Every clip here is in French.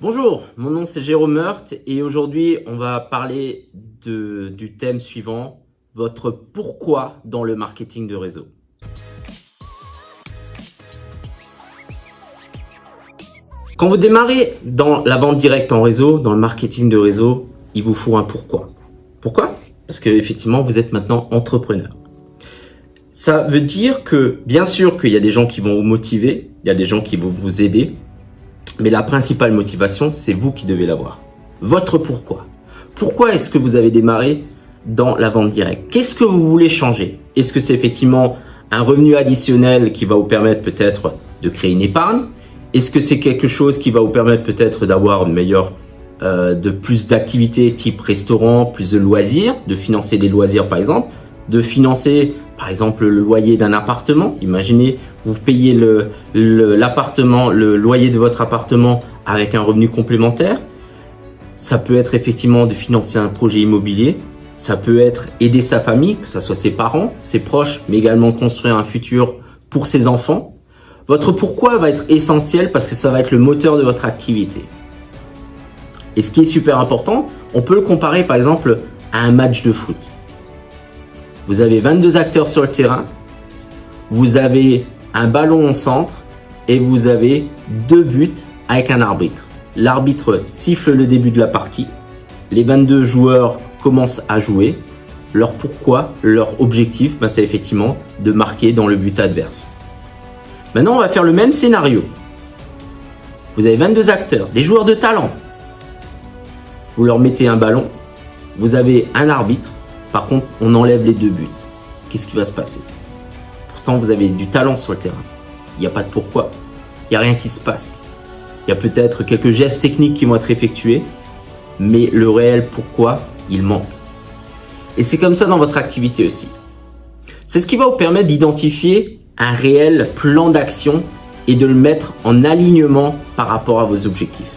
Bonjour, mon nom c'est Jérôme Meurthe et aujourd'hui on va parler du thème suivant, votre pourquoi dans le marketing de réseau. Quand vous démarrez dans la vente directe en réseau, dans le marketing de réseau, il vous faut un pourquoi. Pourquoi? Parce que effectivement vous êtes maintenant entrepreneur. Ça veut dire que bien sûr qu'il y a des gens qui vont vous motiver, il y a des gens qui vont vous aider. Mais la principale motivation, c'est vous qui devez l'avoir. Votre pourquoi. Pourquoi est-ce que vous avez démarré dans la vente directe? Qu'est-ce que vous voulez changer? Est-ce que c'est effectivement un revenu additionnel qui va vous permettre peut-être de créer une épargne? Est-ce que c'est quelque chose qui va vous permettre peut-être d'avoir une meilleure, de plus d'activités type restaurant, plus de loisirs, de financer des loisirs par exemple, de financer par exemple le loyer d'un appartement? Imaginez, vous payez l'appartement, le loyer de votre appartement avec un revenu complémentaire. Ça peut être effectivement de financer un projet immobilier. Ça peut être aider sa famille, que ce soit ses parents, ses proches, mais également construire un futur pour ses enfants. Votre pourquoi va être essentiel parce que ça va être le moteur de votre activité. Et ce qui est super important, on peut le comparer par exemple à un match de foot. Vous avez 22 acteurs sur le terrain, vous avez un ballon au centre et vous avez 2 buts avec un arbitre. L'arbitre siffle le début de la partie, les 22 joueurs commencent à jouer. Leur pourquoi, leur objectif, c'est effectivement de marquer dans le but adverse. Maintenant, on va faire le même scénario. Vous avez 22 acteurs, des joueurs de talent. Vous leur mettez un ballon, vous avez un arbitre. Par contre, on enlève les 2 buts. Qu'est-ce qui va se passer? Pourtant, vous avez du talent sur le terrain. Il n'y a pas de pourquoi. Il n'y a rien qui se passe. Il y a peut-être quelques gestes techniques qui vont être effectués, mais le réel pourquoi, il manque. Et c'est comme ça dans votre activité aussi. C'est ce qui va vous permettre d'identifier un réel plan d'action et de le mettre en alignement par rapport à vos objectifs.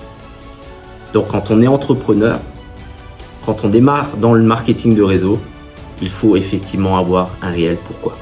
Donc, quand on est entrepreneur, quand on démarre dans le marketing de réseau, il faut effectivement avoir un réel pourquoi.